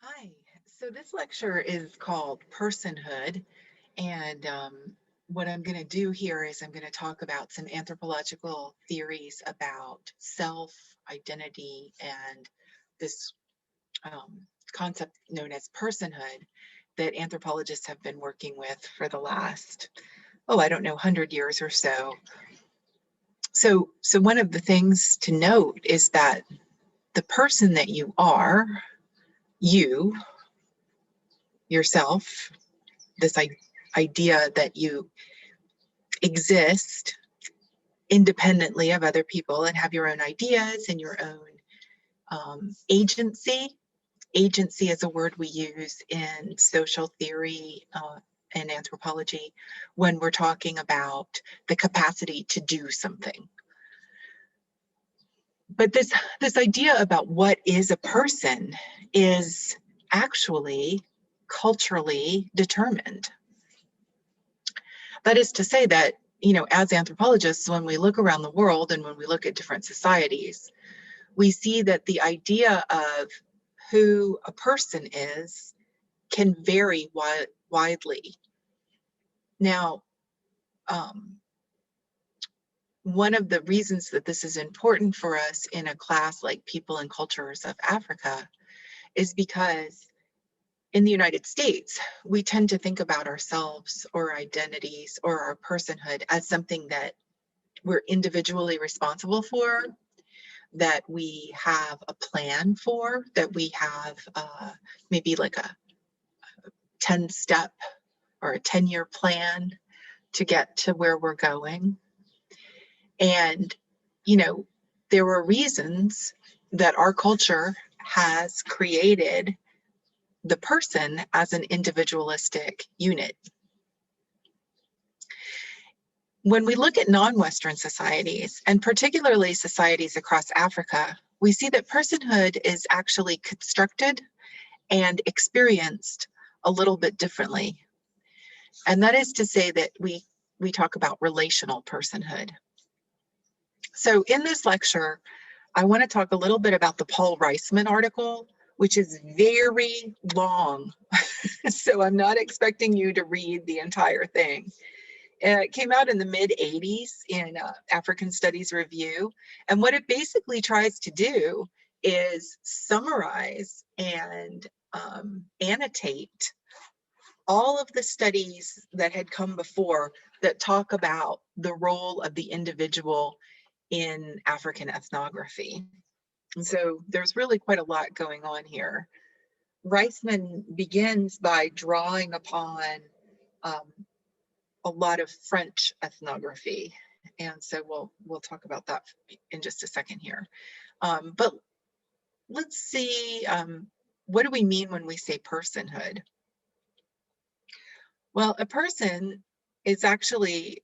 Hi, so this lecture is called Personhood, and what I'm going to do here is I'm going to talk about some anthropological theories about self, identity, and this concept known as personhood that anthropologists have been working with for the last, I don't know, 100 years or so. So one of the things to note is that the person that you are, you, yourself, this idea that you exist independently of other people and have your own ideas and your own agency. Agency is a word we use in social theory and anthropology when we're talking about the capacity to do something. But this idea about what is a person is actually culturally determined. That is to say that, as anthropologists, when we look around the world and when we look at different societies, we see that the idea of who a person is can vary widely. Now, one of the reasons that this is important for us in a class like People and Cultures of Africa is because in the United States, we tend to think about ourselves or identities or our personhood as something that we're individually responsible for, that we have a plan for, that we have maybe like a 10-step or a 10-year plan to get to where we're going. And, there were reasons that our culture has created the person as an individualistic unit. When we look at non-Western societies, and particularly societies across Africa, we see that personhood is actually constructed and experienced a little bit differently. And that is to say that we talk about relational personhood. So in this lecture, I want to talk a little bit about the Paul Reisman article, which is very long. So I'm not expecting you to read the entire thing. It came out in the mid-'80s in African Studies Review. And what it basically tries to do is summarize and annotate all of the studies that had come before that talk about the role of the individual in African ethnography. And so there's really quite a lot going on here. Reisman begins by drawing upon a lot of French ethnography. And so we'll talk about that in just a second here. But let's see, what do we mean when we say personhood? Well, a person is actually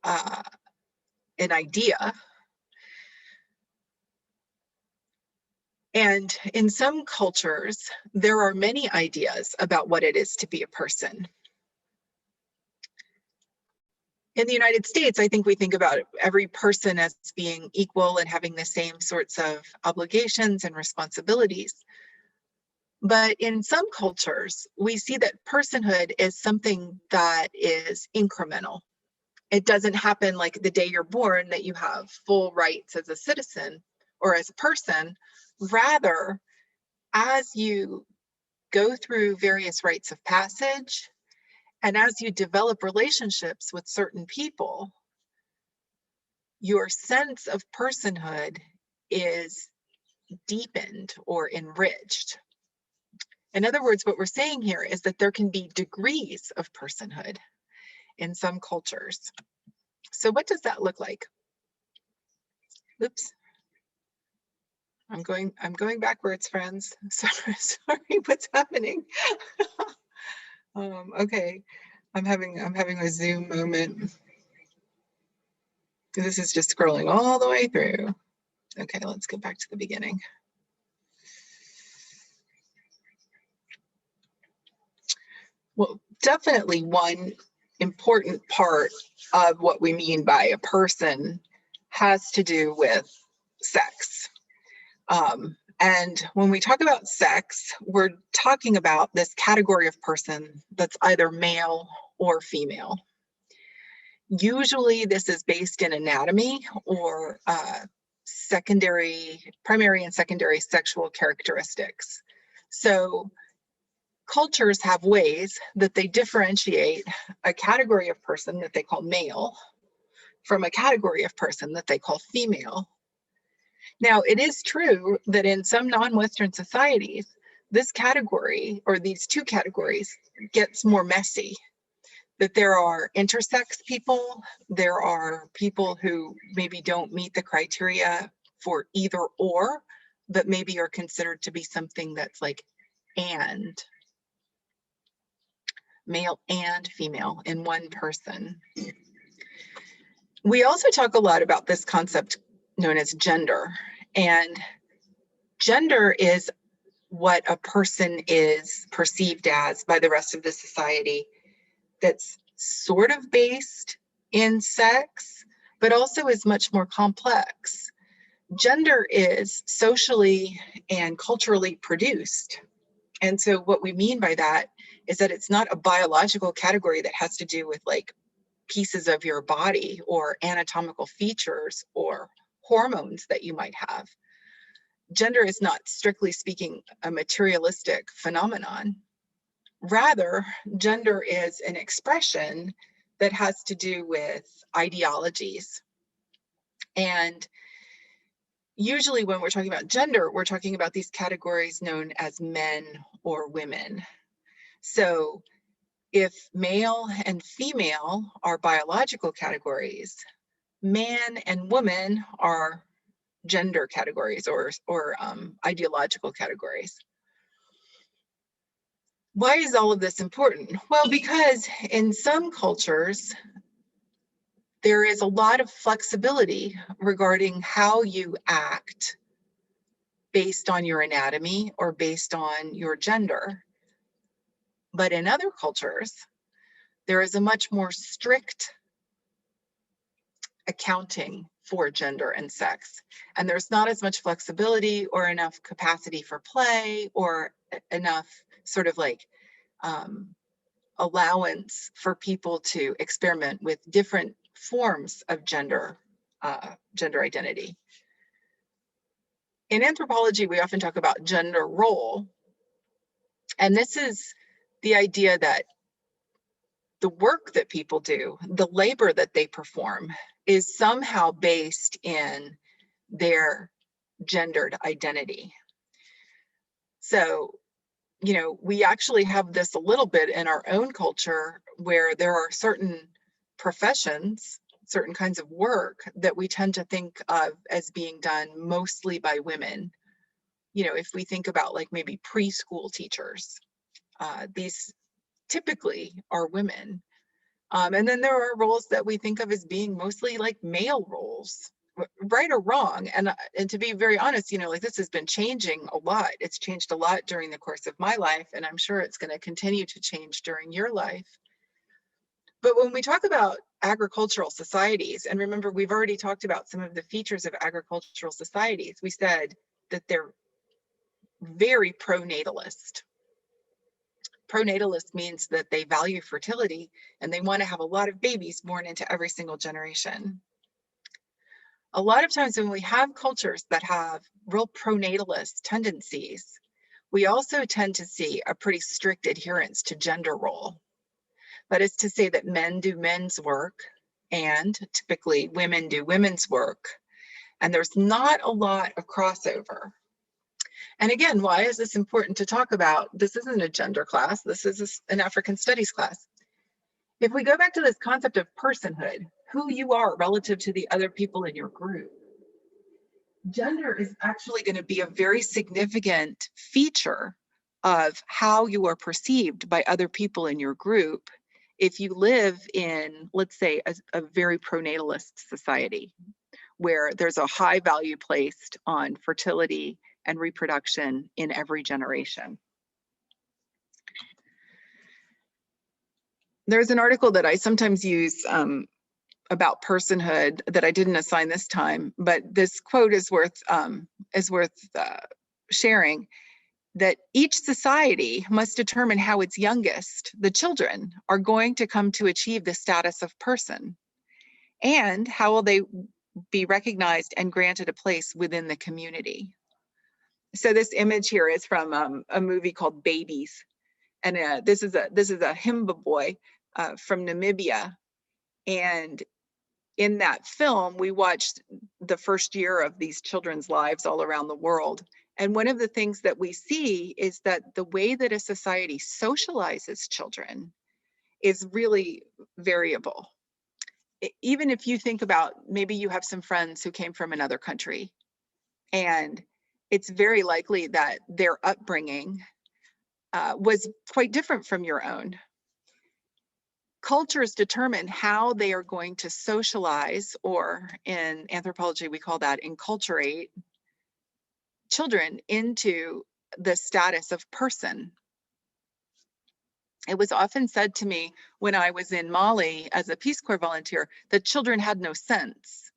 an idea. And in some cultures, there are many ideas about what it is to be a person. In the United States, I think we think about every person as being equal and having the same sorts of obligations and responsibilities. But in some cultures, we see that personhood is something that is incremental. It doesn't happen like the day you're born that you have full rights as a citizen or as a person. Rather, as you go through various rites of passage, and as you develop relationships with certain people, your sense of personhood is deepened or enriched. In other words, what we're saying here is that there can be degrees of personhood in some cultures. So what does that look like? Oops. I'm going backwards, friends. Sorry, what's happening? Okay, I'm having a Zoom moment. This is just scrolling all the way through. Okay, let's go back to the beginning. Well, definitely one important part of what we mean by a person has to do with sex. And when we talk about sex, we're talking about this category of person that's either male or female. Usually this is based in anatomy or primary and secondary sexual characteristics. So cultures have ways that they differentiate a category of person that they call male from a category of person that they call female. Now, it is true that in some non-Western societies, this category or these two categories gets more messy. That there are intersex people, there are people who maybe don't meet the criteria for either or, but maybe are considered to be something that's like and, male and female in one person. We also talk a lot about this concept known as gender, and gender is what a person is perceived as by the rest of the society that's sort of based in sex, but also is much more complex. Gender is socially and culturally produced. And so what we mean by that is that it's not a biological category that has to do with like pieces of your body or anatomical features or hormones that you might have. Gender is not, strictly speaking, a materialistic phenomenon. Rather, gender is an expression that has to do with ideologies. And usually when we're talking about gender, we're talking about these categories known as men or women. So if male and female are biological categories, man and woman are gender categories or ideological categories. Why is all of this important? Well, because in some cultures, there is a lot of flexibility regarding how you act based on your anatomy or based on your gender. But in other cultures, there is a much more strict accounting for gender and sex. And there's not as much flexibility or enough capacity for play or enough sort of like allowance for people to experiment with different forms of gender identity. In anthropology, we often talk about gender role. And this is the idea that the work that people do, the labor that they perform, is somehow based in their gendered identity. So, you know, we actually have this a little bit in our own culture where there are certain professions, certain kinds of work that we tend to think of as being done mostly by women. You know, if we think about like maybe preschool teachers, these typically are women. And then there are roles that we think of as being mostly like male roles, right or wrong. And to be very honest, you know, like this has been changing a lot. It's changed a lot during the course of my life, and I'm sure it's going to continue to change during your life. But when we talk about agricultural societies, and remember, we've already talked about some of the features of agricultural societies. We said that they're very pro-natalist. Pro-natalist means that they value fertility and they want to have a lot of babies born into every single generation. A lot of times when we have cultures that have real pro-natalist tendencies, we also tend to see a pretty strict adherence to gender role. That is to say that men do men's work and typically women do women's work. And there's not a lot of crossover. And again, why is this important to talk about? This isn't a gender class, this is an African studies class. If we go back to this concept of personhood, who you are relative to the other people in your group, gender is actually going to be a very significant feature of how you are perceived by other people in your group if you live in, let's say, a very pro-natalist society where there's a high value placed on fertility and reproduction in every generation. There's an article that I sometimes use about personhood that I didn't assign this time, but this quote is worth sharing that each society must determine how its youngest, the children, are going to come to achieve the status of person, and how will they be recognized and granted a place within the community. So this image here is from a movie called Babies, and this is a Himba boy from Namibia, and in that film, we watched the first year of these children's lives all around the world. And one of the things that we see is that the way that a society socializes children is really variable. Even if you think about, maybe you have some friends who came from another country, and it's very likely that their upbringing was quite different from your own. Cultures determine how they are going to socialize, or in anthropology, we call that enculturate, children into the status of person. It was often said to me when I was in Mali as a Peace Corps volunteer that children had no sense.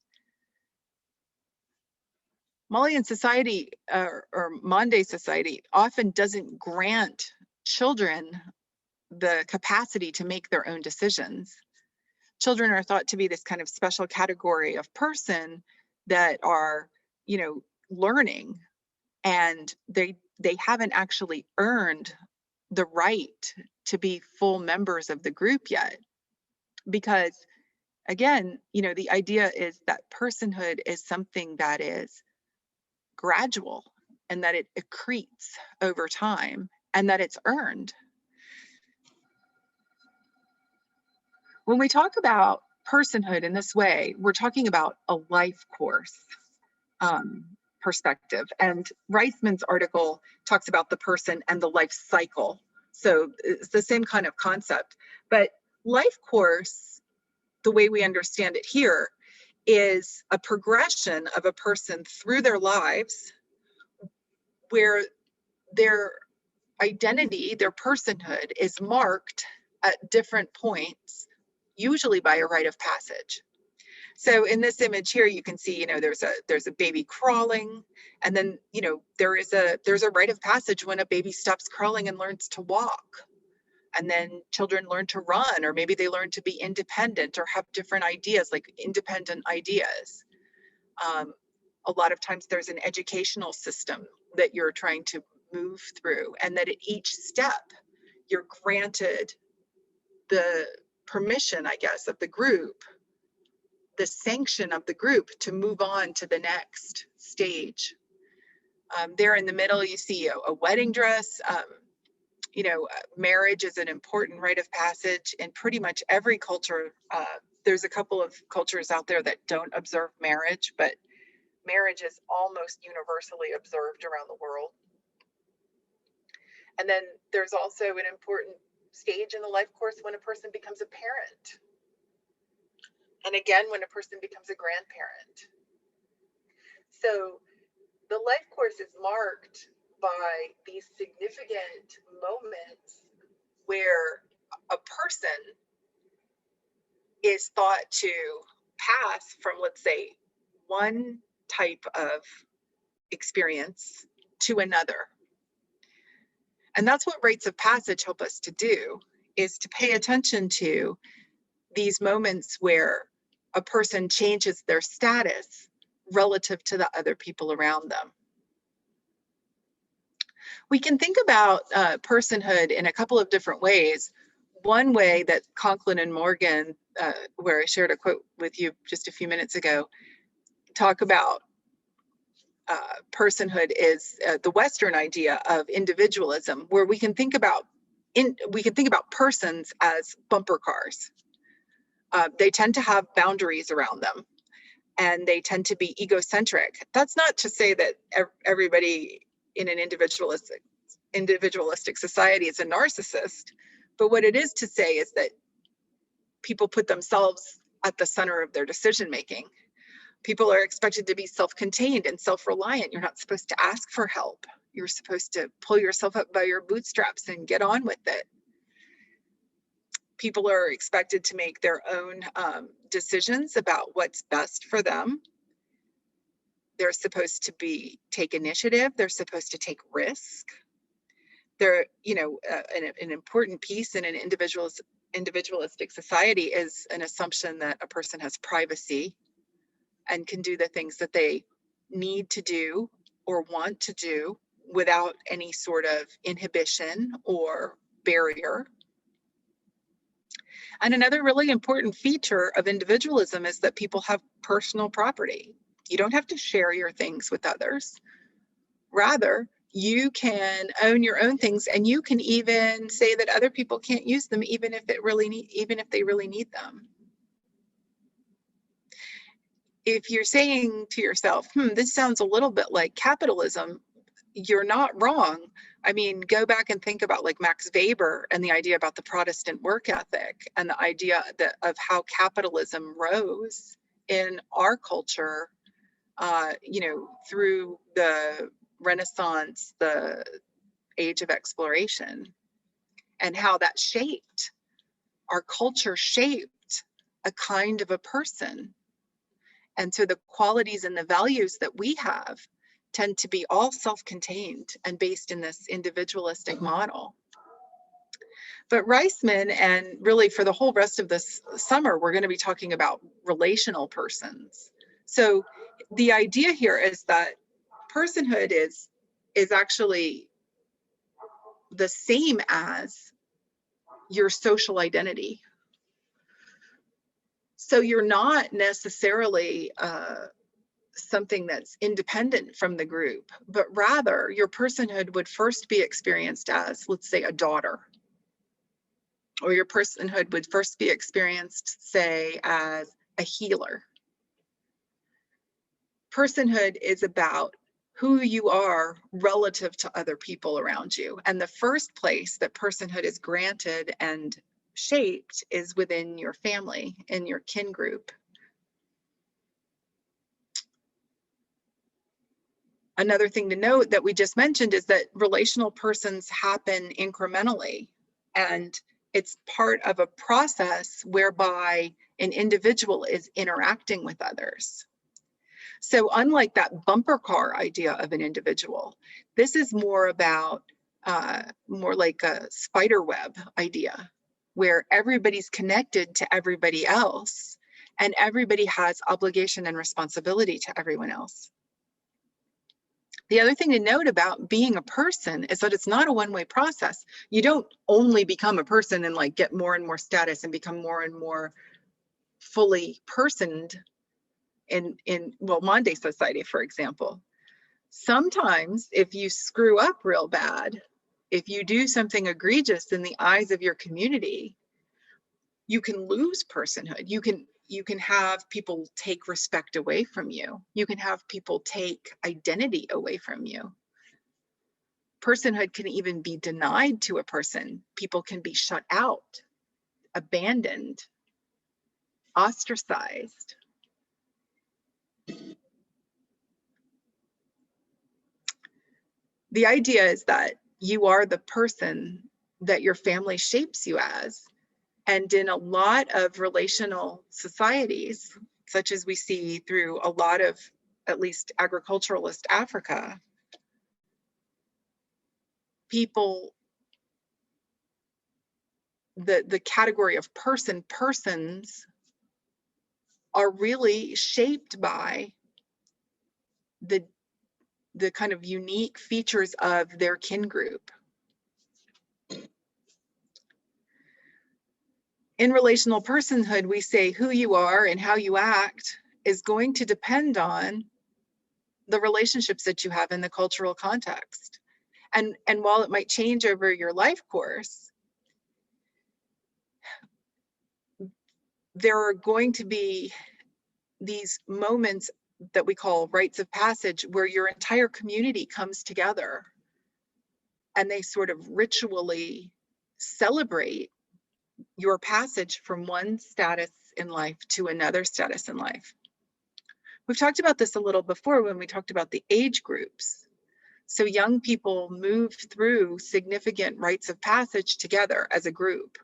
Malian society or Mande society often doesn't grant children the capacity to make their own decisions. Children are thought to be this kind of special category of person that are, learning, and they haven't actually earned the right to be full members of the group yet. Because again, the idea is that personhood is something that is gradual, and that it accretes over time, and that it's earned. When we talk about personhood in this way, we're talking about a life course perspective. And Reisman's article talks about the person and the life cycle. So it's the same kind of concept. But life course, the way we understand it here, is a progression of a person through their lives where their identity, their personhood, is marked at different points, usually by a rite of passage. So in this image here, you can see, there's a baby crawling, and then, there's a rite of passage when a baby stops crawling and learns to walk. And then children learn to run, or maybe they learn to be independent or have different ideas, like independent ideas. A lot of times there's an educational system that you're trying to move through, and that at each step you're granted the permission, I guess, of the group, the sanction of the group to move on to the next stage. There in the middle, you see a wedding dress. Marriage is an important rite of passage in pretty much every culture. There's a couple of cultures out there that don't observe marriage, but marriage is almost universally observed around the world. And then there's also an important stage in the life course when a person becomes a parent. And again, when a person becomes a grandparent. So the life course is marked by these significant moments where a person is thought to pass from, let's say, one type of experience to another. And that's what rites of passage help us to do, is to pay attention to these moments where a person changes their status relative to the other people around them. We can think about personhood in a couple of different ways. One way that Conklin and Morgan, where I shared a quote with you just a few minutes ago, talk about personhood is the Western idea of individualism, where we can think about persons as bumper cars. They tend to have boundaries around them, and they tend to be egocentric. That's not to say that everybody in an individualistic society is a narcissist, but what it is to say is that people put themselves at the center of their decision making. People are expected to be self-contained and self-reliant. You're not supposed to ask for help. You're supposed to pull yourself up by your bootstraps and get on with it. People are expected to make their own decisions about what's best for them. They're supposed to take initiative. They're supposed to take risk. They're, an important piece in an individualistic society is an assumption that a person has privacy and can do the things that they need to do or want to do without any sort of inhibition or barrier. And another really important feature of individualism is that people have personal property. You don't have to share your things with others. Rather, you can own your own things, and you can even say that other people can't use them even if they really need them. If you're saying to yourself, this sounds a little bit like capitalism, you're not wrong. I mean, go back and think about like Max Weber and the idea about the Protestant work ethic and the idea of how capitalism rose in our culture, through the Renaissance, the age of exploration, and how that shaped our culture, shaped a kind of a person. And so the qualities and the values that we have tend to be all self-contained and based in this individualistic model. But Reisman, and really for the whole rest of this summer, we're going to be talking about relational persons. So the idea here is that personhood is actually the same as your social identity. So you're not necessarily something that's independent from the group, but rather your personhood would first be experienced as, let's say, a daughter. Or your personhood would first be experienced, say, as a healer. Personhood is about who you are relative to other people around you. And the first place that personhood is granted and shaped is within your family, in your kin group. Another thing to note that we just mentioned is that relational persons happen incrementally, and it's part of a process whereby an individual is interacting with others. So unlike that bumper car idea of an individual, this is more about more like a spider web idea, where everybody's connected to everybody else and everybody has obligation and responsibility to everyone else. The other thing to note about being a person is that it's not a one-way process. You don't only become a person and like get more and more status and become more and more fully personed in Monday society, for example. Sometimes if you screw up real bad, if you do something egregious in the eyes of your community, you can lose personhood. You can have people take respect away from you. You can have people take identity away from you. Personhood can even be denied to a person. People can be shut out, abandoned, ostracized. The idea is that you are the person that your family shapes you as. And in a lot of relational societies, such as we see through a lot of, at least agriculturalist Africa, people, the category of persons are really shaped by the kind of unique features of their kin group. In relational personhood, we say who you are and how you act is going to depend on the relationships that you have in the cultural context. And while it might change over your life course, there are going to be these moments that we call rites of passage where your entire community comes together and they sort of ritually celebrate your passage from one status in life to another status in life. We've talked about this a little before when we talked about the age groups. So young people move through significant rites of passage together as a group.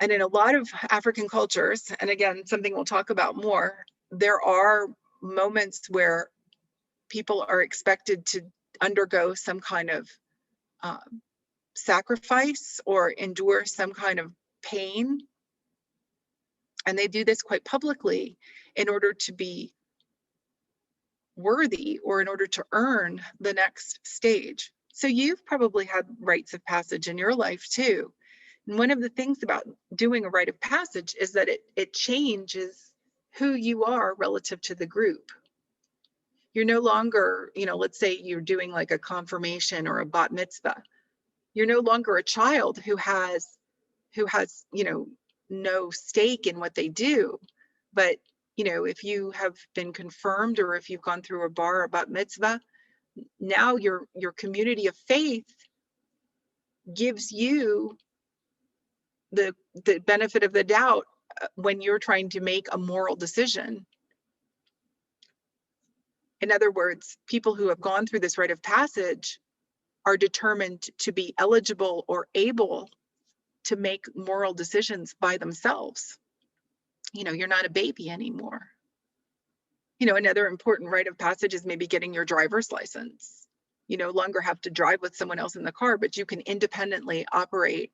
And in a lot of African cultures, and again, something we'll talk about more, there are moments where people are expected to undergo some kind of sacrifice or endure some kind of pain. And they do this quite publicly in order to be worthy or in order to earn the next stage. So you've probably had rites of passage in your life too. And one of the things about doing a rite of passage is that it changes who you are relative to the group. You're no longer, let's say you're doing like a confirmation or a bat mitzvah. You're no longer a child who has, no stake in what they do. But, if you have been confirmed or if you've gone through a bar or bat mitzvah, now your community of faith gives you the benefit of the doubt when you're trying to make a moral decision. In other words, people who have gone through this rite of passage are determined to be eligible or able to make moral decisions by themselves. You're not a baby anymore. Another important rite of passage is maybe getting your driver's license. You no longer have to drive with someone else in the car, but you can independently operate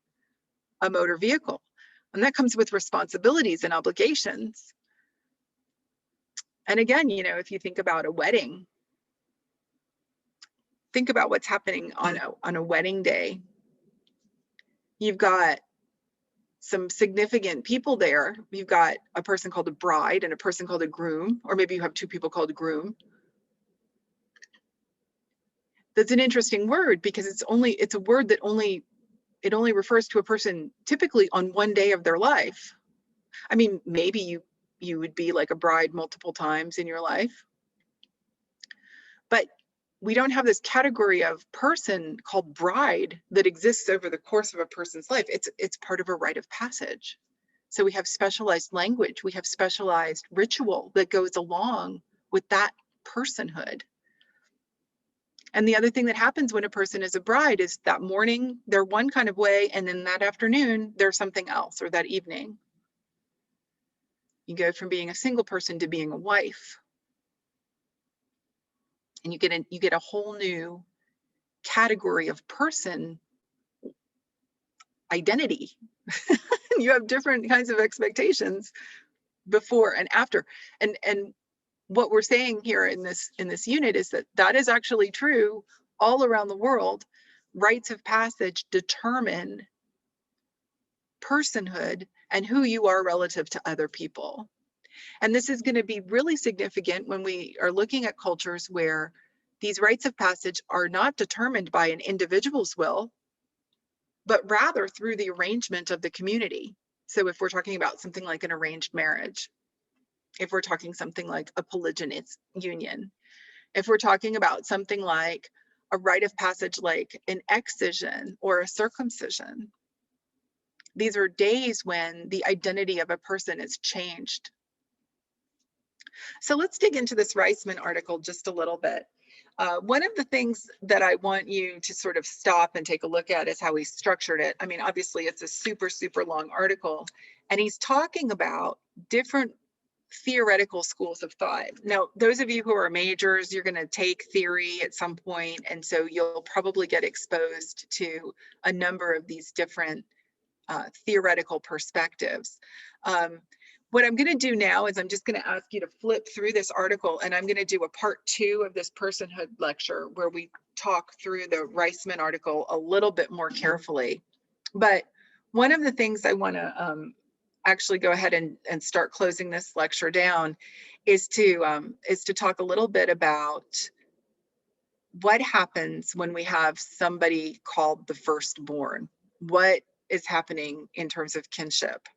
a motor vehicle. And that comes with responsibilities and obligations. And again, if you think about a wedding, think about what's happening on a wedding day. You've got some significant people there. You've got a person called a bride and a person called a groom, or maybe you have two people called groom. That's an interesting word because it's a word that only refers to a person typically on one day of their life. I mean, maybe you would be like a bride multiple times in your life, but we don't have this category of person called bride that exists over the course of a person's life. It's part of a rite of passage. So we have specialized language, we have specialized ritual that goes along with that personhood. And the other thing that happens when a person is a bride is that morning they're one kind of way, and then that afternoon they're something else, or that evening. You go from being a single person to being a wife. And you get a whole new category of person identity. You have different kinds of expectations before and after. And what we're saying here in this unit is that is actually true all around the world. Rites of passage determine personhood and who you are relative to other people. And this is going to be really significant when we are looking at cultures where these rites of passage are not determined by an individual's will, but rather through the arrangement of the community. So if we're talking about something like an arranged marriage, if we're talking something like a polygynous union, if we're talking about something like a rite of passage like an excision or a circumcision, these are days when the identity of a person is changed. So let's dig into this Reisman article just a little bit. One of the things that I want you to sort of stop and take a look at is how he structured it. I mean, obviously it's a super, super long article, and he's talking about different theoretical schools of thought. Now, those of you who are majors, you're going to take theory at some point, and so you'll probably get exposed to a number of these different theoretical perspectives. What I'm going to do now is I'm just going to ask you to flip through this article, and I'm going to do a part 2 of this personhood lecture where we talk through the Reisman article a little bit more carefully. But one of the things I want to actually go ahead and start closing this lecture down is to talk a little bit about what happens when we have somebody called the firstborn. What is happening in terms of kinship?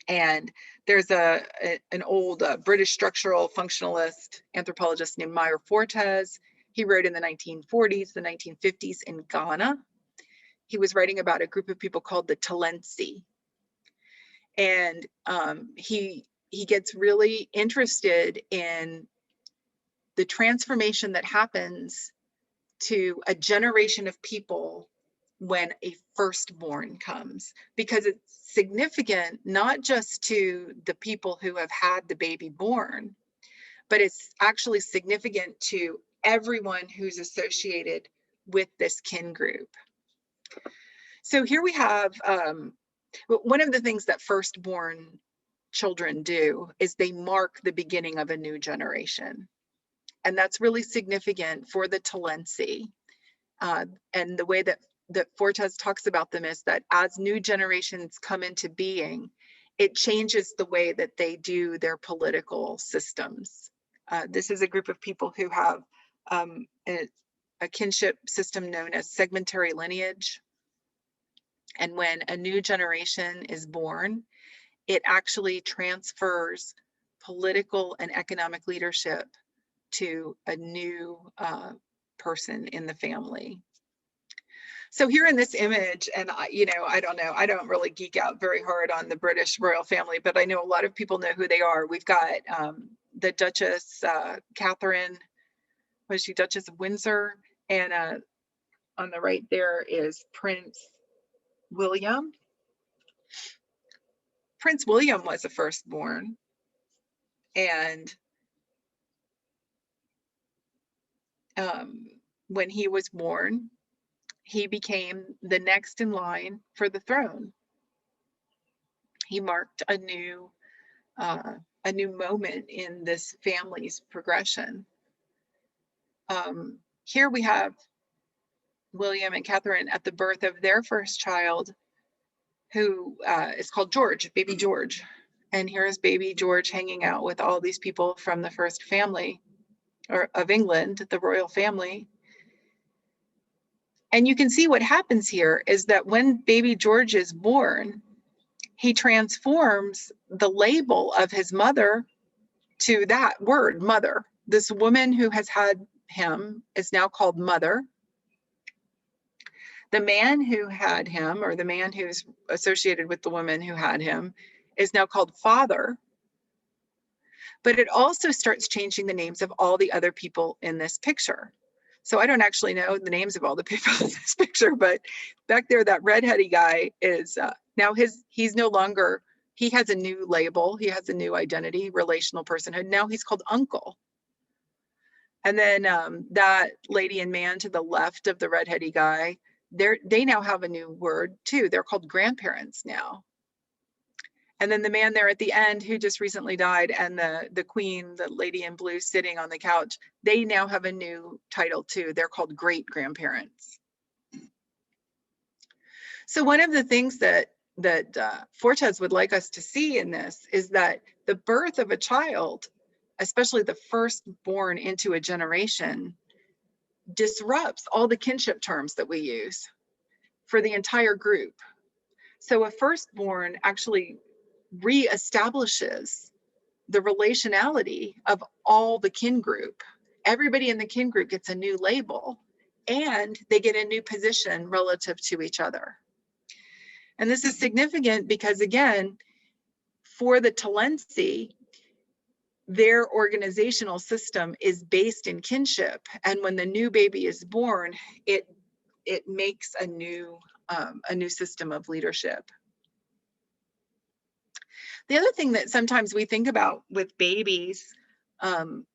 And there's an old British structural functionalist anthropologist named Meyer Fortes. He wrote in the 1940s, the 1950s in Ghana. He was writing about a group of people called the Talensi. And he gets really interested in the transformation that happens to a generation of people when a firstborn comes, because it's significant not just to the people who have had the baby born, but it's actually significant to everyone who's associated with this kin group. So here we have one of the things that firstborn children do is they mark the beginning of a new generation. And that's really significant for the Talensi. And the way that Fortes talks about them is that as new generations come into being, it changes the way that they do their political systems. This is a group of people who have a kinship system known as segmentary lineage. And when a new generation is born, it actually transfers political and economic leadership to a new person in the family. So here in this image, and I don't know, I don't really geek out very hard on the British royal family, but I know a lot of people know who they are. We've got the Duchess Catherine, was she Duchess of Windsor? And on the right there is Prince William. Prince William was a firstborn, and when he was born, he became the next in line for the throne. He marked a new moment in this family's progression. Here we have William and Catherine at the birth of their first child, who is called George, baby George. And here's baby George hanging out with all these people from the first family of England, the royal family. And you can see what happens here is that when baby George is born, he transforms the label of his mother to that word, mother. This woman who has had him is now called mother. The man who had him, or the man who's associated with the woman who had him, is now called father. But it also starts changing the names of all the other people in this picture. So I don't actually know the names of all the people in this picture, but back there, that redheady guy is now he's no longer, he has a new label, he has a new identity, relational personhood. Now he's called uncle. And then that lady and man to the left of the redheady guy, they now have a new word too. They're called grandparents now. And then the man there at the end who just recently died, and the queen, the lady in blue sitting on the couch, they now have a new title too. They're called great grandparents. So one of the things that Fortes would like us to see in this is that the birth of a child, especially the firstborn into a generation, disrupts all the kinship terms that we use for the entire group. So a firstborn actually reestablishes the relationality of all the kin group. Everybody in the kin group gets a new label, and they get a new position relative to each other. And this is significant because, again, for the Talensi, their organizational system is based in kinship. And when the new baby is born, it makes a new system of leadership. The other thing that sometimes we think about with babies, and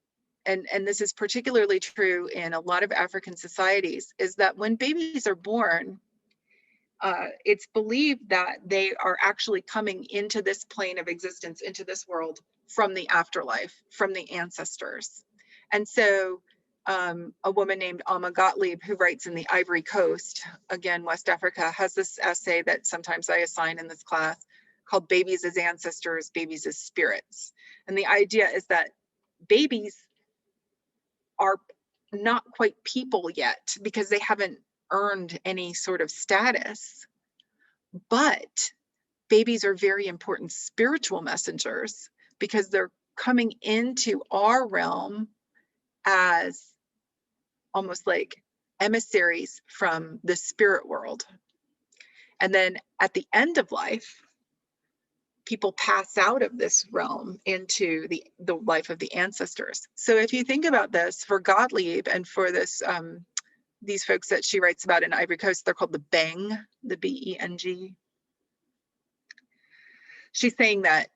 this is particularly true in a lot of African societies, is that when babies are born, it's believed that they are actually coming into this plane of existence, into this world, from the afterlife, from the ancestors. And so a woman named Alma Gottlieb, who writes in the Ivory Coast, again, West Africa, has this essay that sometimes I assign in this class called Babies as Ancestors, Babies as Spirits. And the idea is that babies are not quite people yet because they haven't earned any sort of status, but babies are very important spiritual messengers because they're coming into our realm as almost like emissaries from the spirit world. And then at the end of life, people pass out of this realm into the life of the ancestors. So if you think about this, for Gottlieb and for this these folks that she writes about in Ivory Coast, they're called the Beng, the B-E-N-G. She's saying that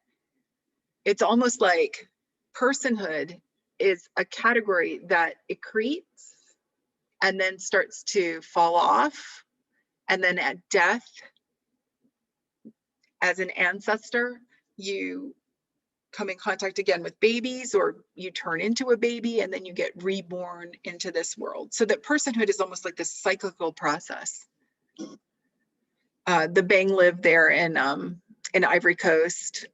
it's almost like personhood is a category that accretes and then starts to fall off. And then at death, as an ancestor, you come in contact again with babies, or you turn into a baby and then you get reborn into this world. So that personhood is almost like this cyclical process. The Bang live there in Ivory Coast,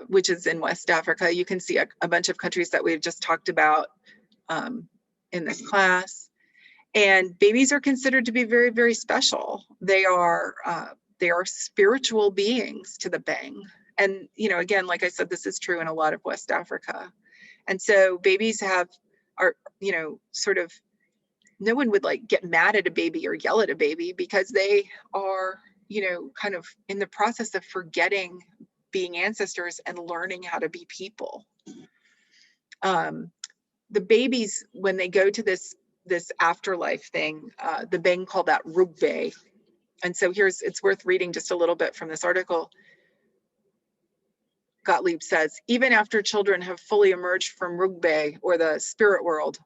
which is in West Africa. You can see a bunch of countries that we've just talked about in this class. And babies are considered to be very, very special. They are spiritual beings to the Bang. And, you know, again, like I said, this is true in a lot of West Africa. And so babies are, you know, sort of, no one would like get mad at a baby or yell at a baby, because they are, you know, kind of in the process of forgetting being ancestors and learning how to be people. The babies, when they go to this afterlife thing, the Bang call that rugbe. And so it's worth reading just a little bit from this article. Gottlieb says, even after children have fully emerged from rugbe, or the spirit world,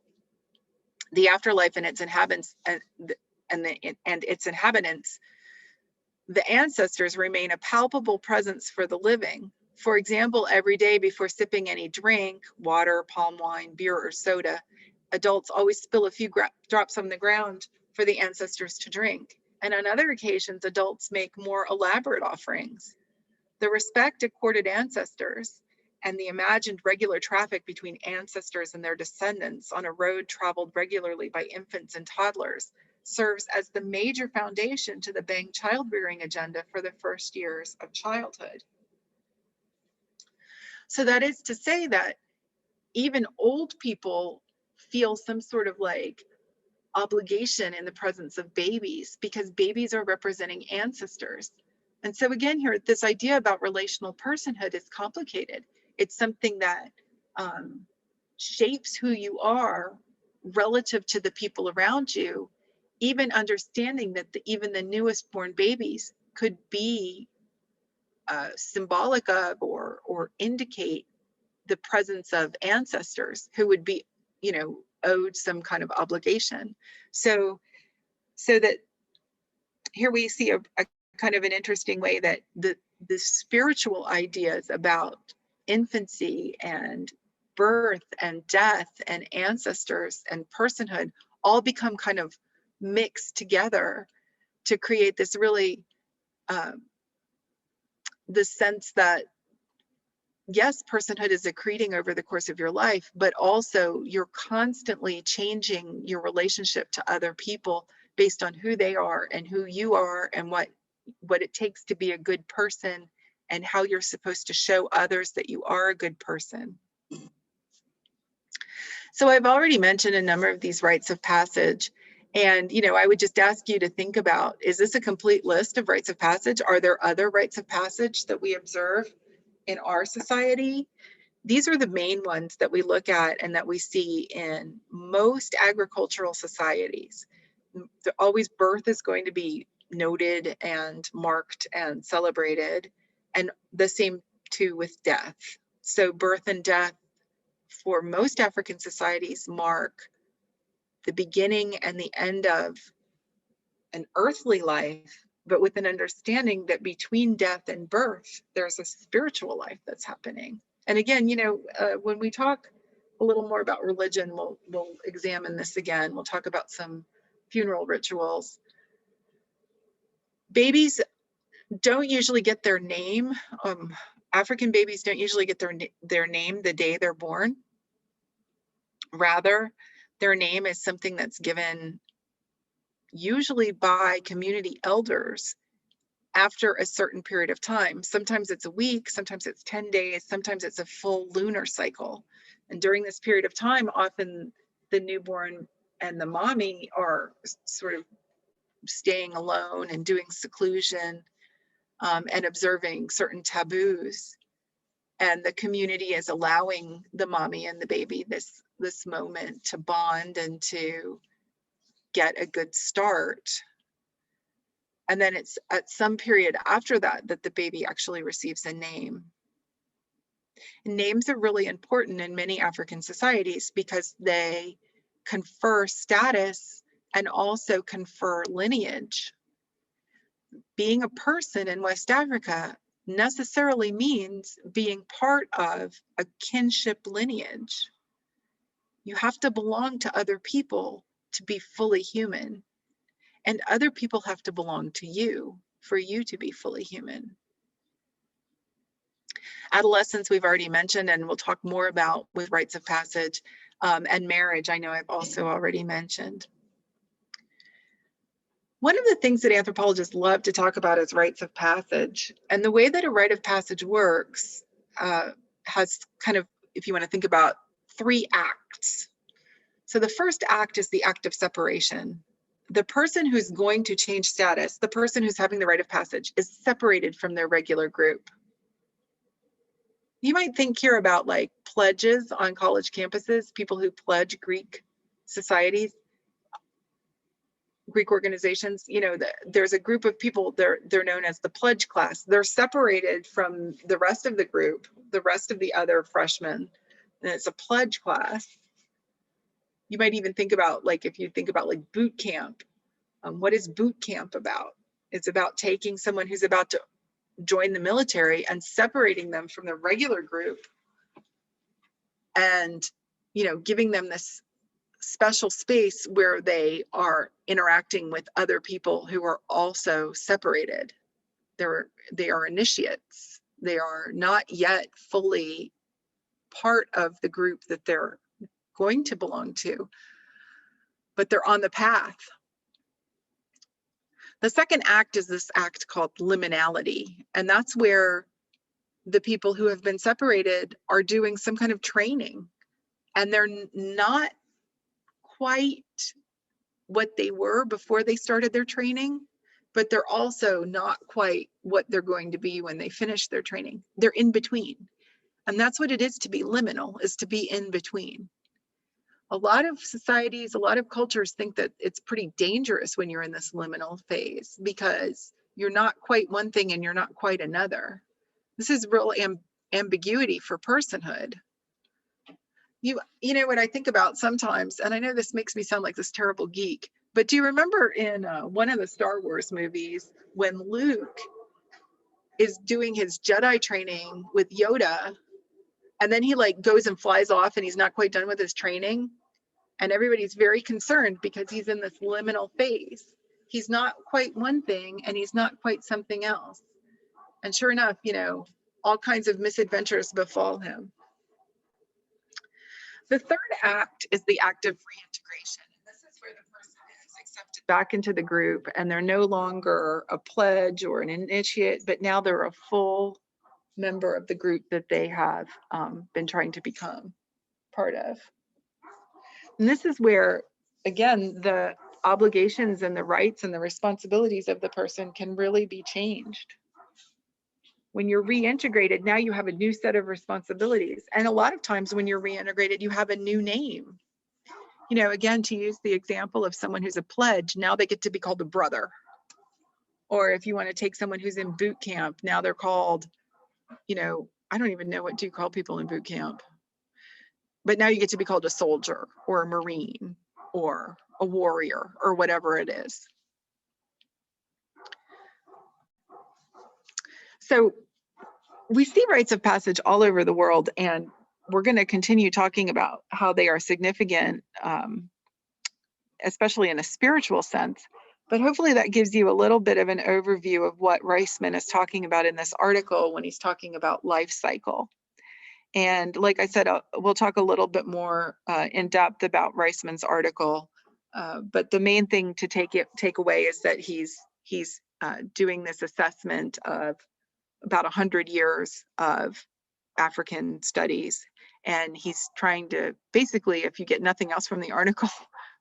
the afterlife and its inhabitants the ancestors remain a palpable presence for the living. For example, every day before sipping any drink, water, palm wine, beer, or soda, adults always spill a few drops on the ground for the ancestors to drink. And on other occasions, adults make more elaborate offerings. The respect accorded ancestors and the imagined regular traffic between ancestors and their descendants on a road traveled regularly by infants and toddlers serves as the major foundation to the Bang child-rearing agenda for the first years of childhood. So that is to say that even old people feel some sort of like obligation in the presence of babies, because babies are representing ancestors. And so again, here, this idea about relational personhood is complicated. It's something that shapes who you are relative to the people around you, even understanding that even the newest born babies could be symbolic of or indicate the presence of ancestors who would be, you know, owed some kind of obligation. So that here we see a kind of an interesting way that the spiritual ideas about infancy and birth and death and ancestors and personhood all become kind of mixed together to create this really the sense that yes, personhood is accreting over the course of your life, but also you're constantly changing your relationship to other people based on who they are and who you are and what it takes to be a good person and how you're supposed to show others that you are a good person. So I've already mentioned a number of these rites of passage. And, you know, I would just ask you to think about, is this a complete list of rites of passage? Are there other rites of passage that we observe in our society? These are the main ones that we look at and that we see in most agricultural societies. Always birth is going to be noted and marked and celebrated, and the same too with death. So birth and death for most African societies mark the beginning and the end of an earthly life, but with an understanding that between death and birth, there's a spiritual life that's happening. And again, you know, when we talk a little more about religion, we'll examine this again. We'll talk about some funeral rituals. Babies don't usually get their name. African babies don't usually get their name the day they're born. Rather, their name is something that's given usually by community elders after a certain period of time. Sometimes it's a week, sometimes it's 10 days, sometimes it's a full lunar cycle. And during this period of time, often the newborn and the mommy are sort of staying alone and doing seclusion and observing certain taboos. And the community is allowing the mommy and the baby this moment to bond and to get a good start. And then it's at some period after that that the baby actually receives a name. Names are really important in many African societies because they confer status and also confer lineage. Being a person in West Africa necessarily means being part of a kinship lineage. You have to belong to other people to be fully human, and other people have to belong to you for you to be fully human. Adolescence, we've already mentioned, and we'll talk more about with rites of passage, and marriage, I know I've also already mentioned. One of the things that anthropologists love to talk about is rites of passage. And the way that a rite of passage works has kind of, if you want to think about, 3 acts. So the first act is the act of separation. The person who's going to change status, the person who's having the rite of passage, is separated from their regular group. You might think here about like pledges on college campuses, people who pledge Greek societies, Greek organizations. You know, there's a group of people, they're known as the pledge class. They're separated from the rest of the group, the rest of the other freshmen, and it's a pledge class. You might even think about, like, if you think about like boot camp, what is boot camp about? It's about taking someone who's about to join the military and separating them from the regular group and, you know, giving them this special space where they are interacting with other people who are also separated. They are initiates. They are not yet fully part of the group that they're going to belong to, but they're on the path. The second act is this act called liminality, and that's where the people who have been separated are doing some kind of training, and they're not quite what they were before they started their training, but they're also not quite what they're going to be when they finish their training. They're in between. And that's what it is to be liminal, is to be in between. A lot of societies, a lot of cultures think that it's pretty dangerous when you're in this liminal phase because you're not quite one thing and you're not quite another. This is real ambiguity for personhood. You know what I think about sometimes, and I know this makes me sound like this terrible geek, but do you remember in one of the Star Wars movies when Luke is doing his Jedi training with Yoda, and then he like goes and flies off and he's not quite done with his training, and everybody's very concerned because he's in this liminal phase. He's not quite one thing and he's not quite something else. And sure enough, you know, all kinds of misadventures befall him. The third act is the act of reintegration. And this is where the person is accepted back into the group and they're no longer a pledge or an initiate, but now they're a full member of the group that they have been trying to become part of. And this is where, again, the obligations and the rights and the responsibilities of the person can really be changed. When you're reintegrated, now you have a new set of responsibilities. And a lot of times when you're reintegrated, you have a new name. You know, again, to use the example of someone who's a pledge, now they get to be called a brother. Or if you want to take someone who's in boot camp, now they're called, you know, I don't even know what do you call people in boot camp. But now you get to be called a soldier or a Marine or a warrior or whatever it is. So we see rites of passage all over the world, and we're going to continue talking about how they are significant, especially in a spiritual sense. But hopefully that gives you a little bit of an overview of what Reisman is talking about in this article when he's talking about life cycle. And like I said, we'll talk a little bit more in depth about Reisman's article. But the main thing to take away is that he's doing this assessment of about 100 years of African studies. And he's trying to basically, if you get nothing else from the article,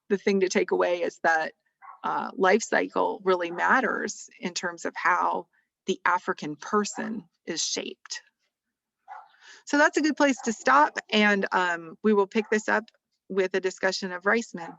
the thing to take away is that life cycle really matters in terms of how the African person is shaped. So that's a good place to stop, and we will pick this up with a discussion of Reisman.